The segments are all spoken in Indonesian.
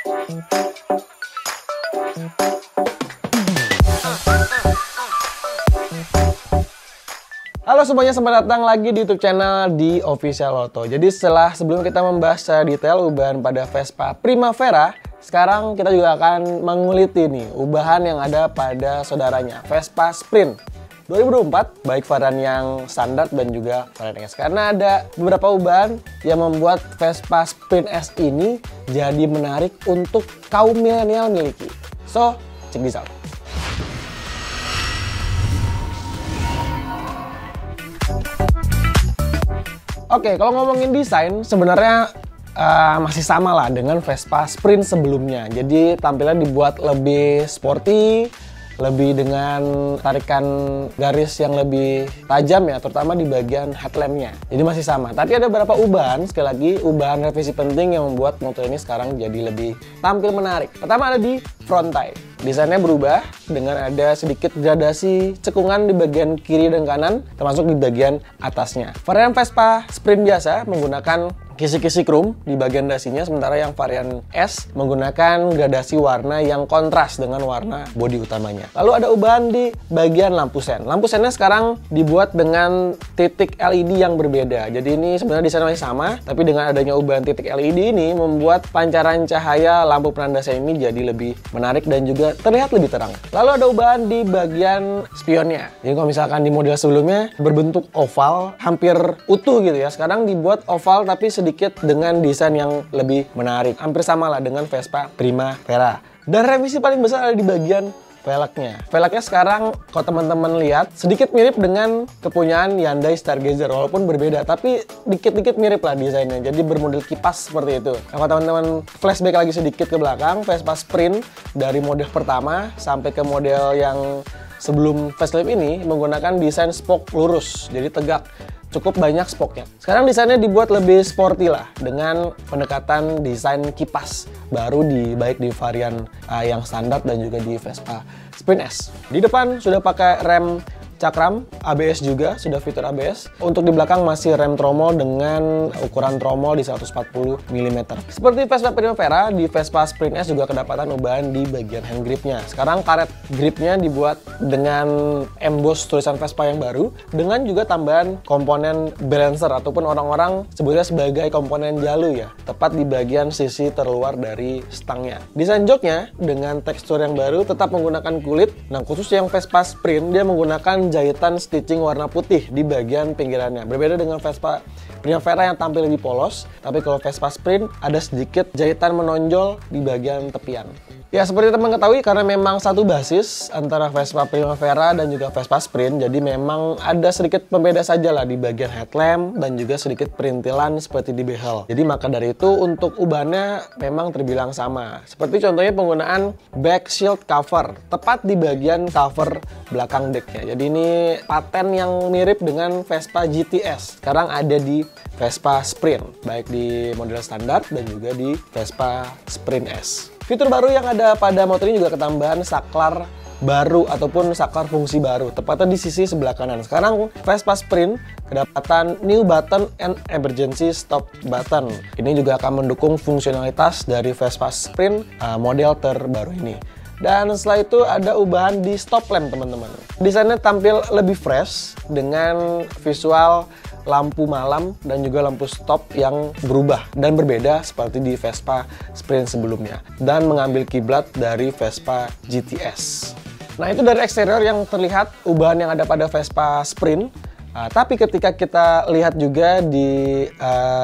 Halo semuanya, selamat datang lagi di YouTube channel di Official Auto. Jadi sebelum kita membahas detail ubahan pada Vespa Primavera, sekarang kita juga akan menguliti nih ubahan yang ada pada saudaranya Vespa Sprint 2024, baik varian yang standar dan juga varian S. Karena ada beberapa ubahan yang membuat Vespa Sprint S ini jadi menarik untuk kaum milenial miliki. So, check this out. Oke, kalau ngomongin desain, sebenarnya masih sama lah dengan Vespa Sprint sebelumnya. Jadi tampilannya dibuat lebih sporty, lebih dengan tarikan garis yang lebih tajam ya, terutama di bagian headlampnya. Jadi masih sama. Tapi ada beberapa ubahan, sekali lagi ubahan revisi penting yang membuat motor ini sekarang jadi lebih tampil menarik. Pertama ada di front tie. Desainnya berubah dengan ada sedikit gradasi cekungan di bagian kiri dan kanan, termasuk di bagian atasnya. Varian Vespa Sprint biasa menggunakan kisi-kisi chrome di bagian dasinya, sementara yang varian S menggunakan gradasi warna yang kontras dengan warna bodi utamanya. Lalu ada ubahan di bagian lampu sen. Lampu sennya sekarang dibuat dengan titik LED yang berbeda. Jadi ini sebenarnya desainnya masih sama, tapi dengan adanya ubahan titik LED ini membuat pancaran cahaya lampu penandasnya ini jadi lebih menarik dan juga terlihat lebih terang. Lalu ada ubahan di bagian spionnya. Jadi kalau misalkan di model sebelumnya berbentuk oval, hampir utuh gitu ya, sekarang dibuat oval tapi sedikit dengan desain yang lebih menarik. Hampir sama lah dengan Vespa Primavera. Dan revisi paling besar ada di bagian velgnya. Velgnya sekarang kalau teman-teman lihat sedikit mirip dengan kepunyaan Hyundai Stargazer, walaupun berbeda, tapi dikit-dikit mirip lah desainnya. Jadi bermodel kipas seperti itu. Nah, kalau teman-teman flashback lagi sedikit ke belakang, Vespa Sprint dari model pertama sampai ke model yang sebelum facelift ini menggunakan desain spoke lurus, jadi tegak. Cukup banyak spoknya. Sekarang desainnya dibuat lebih sporty lah dengan pendekatan desain kipas baru baik di varian yang standar dan juga di Vespa Sprint S. Di depan sudah pakai rem cakram, ABS juga, sudah fitur ABS. Untuk di belakang masih rem tromol dengan ukuran tromol di 140 mm. Seperti Vespa Primavera, di Vespa Sprint S juga kedapatan ubahan di bagian hand gripnya. Sekarang karet gripnya dibuat dengan emboss tulisan Vespa yang baru, dengan juga tambahan komponen balancer ataupun orang-orang sebutnya sebagai komponen jalu ya, tepat di bagian sisi terluar dari stangnya. Desain joknya dengan tekstur yang baru tetap menggunakan kulit. Nah, khusus yang Vespa Sprint dia menggunakan jahitan stitching warna putih di bagian pinggirannya. Berbeda dengan Vespa Primavera yang tampil lebih polos, tapi kalau Vespa Sprint ada sedikit jahitan menonjol di bagian tepian. Ya, seperti teman ketahui, karena memang satu basis antara Vespa Primavera dan juga Vespa Sprint, jadi memang ada sedikit pembeda saja lah di bagian headlamp dan juga sedikit perintilan seperti di behel. Jadi maka dari itu untuk ubahannya memang terbilang sama. Seperti contohnya penggunaan back shield cover, tepat di bagian cover belakang decknya. Jadi ini paten yang mirip dengan Vespa GTS. Sekarang ada di Vespa Sprint, baik di model standar dan juga di Vespa Sprint S. Fitur baru yang ada pada motor ini juga ketambahan saklar baru ataupun saklar fungsi baru, tepatnya di sisi sebelah kanan. Sekarang Vespa Sprint kedapatan new button and emergency stop button. Ini juga akan mendukung fungsionalitas dari Vespa Sprint model terbaru ini. Dan setelah itu ada ubahan di stop lamp, teman-teman. Desainnya tampil lebih fresh dengan visual lampu malam dan juga lampu stop yang berubah dan berbeda seperti di Vespa Sprint sebelumnya, dan mengambil kiblat dari Vespa GTS. Nah, itu dari eksterior yang terlihat ubahan yang ada pada Vespa Sprint. Tapi ketika kita lihat juga di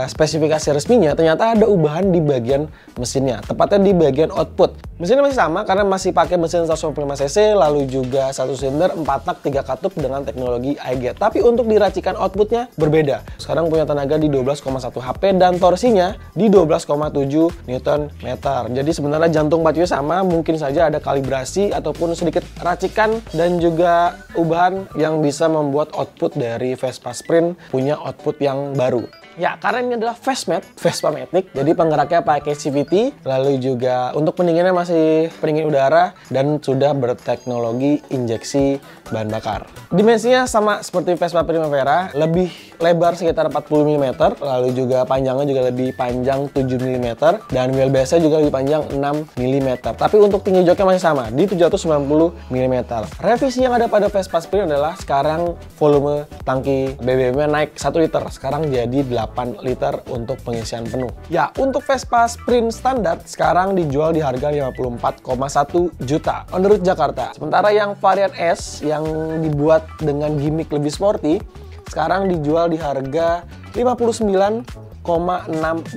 spesifikasi resminya, ternyata ada ubahan di bagian mesinnya, tepatnya di bagian output. Mesinnya masih sama karena masih pakai mesin 125 cc, lalu juga 1 silinder 4 tak 3 katup dengan teknologi iGate. Tapi untuk diracikan outputnya berbeda. Sekarang punya tenaga di 12,1 HP dan torsinya di 12,7 Nm. Jadi sebenarnya jantung pacunya sama, mungkin saja ada kalibrasi ataupun sedikit racikan dan juga ubahan yang bisa membuat output dari Vespa Sprint punya output yang baru. Ya, karena ini adalah Vespa Matic, jadi penggeraknya pakai CVT, lalu juga untuk pendinginnya masih pendingin udara, dan sudah berteknologi injeksi bahan bakar. Dimensinya sama seperti Vespa Primavera, lebih lebar sekitar 40 mm, lalu juga panjangnya juga lebih panjang 7 mm, dan wheelbase-nya juga lebih panjang 6 mm. Tapi untuk tinggi joknya masih sama, di 790 mm. Revisi yang ada pada Vespa Sprint adalah sekarang volume tangki BBM-nya naik 1 liter, sekarang jadi 8 liter untuk pengisian penuh. Ya, untuk Vespa Sprint standar sekarang dijual di harga 54,1 juta on the road Jakarta. Sementara yang varian S yang dibuat dengan gimmick lebih sporty sekarang dijual di harga 59,6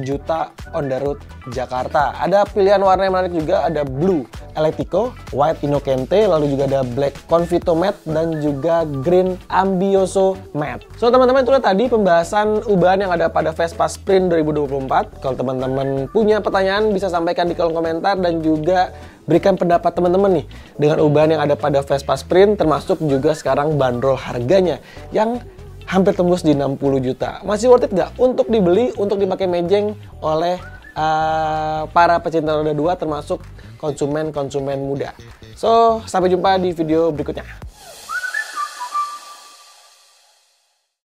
juta on the road Jakarta. Ada pilihan warna yang menarik juga, ada blue Electico, white Innocente, lalu juga ada black Convito Matte, dan juga green Ambioso Matte. So teman-teman, itulah tadi pembahasan ubahan yang ada pada Vespa Sprint 2024. Kalau teman-teman punya pertanyaan bisa sampaikan di kolom komentar, dan juga berikan pendapat teman-teman nih dengan ubahan yang ada pada Vespa Sprint, termasuk juga sekarang bandrol harganya yang hampir tembus di 60 juta. Masih worth it nggak untuk dibeli, untuk dipakai mejeng oleh para pecinta roda 2, termasuk konsumen-konsumen muda. So, sampai jumpa di video berikutnya.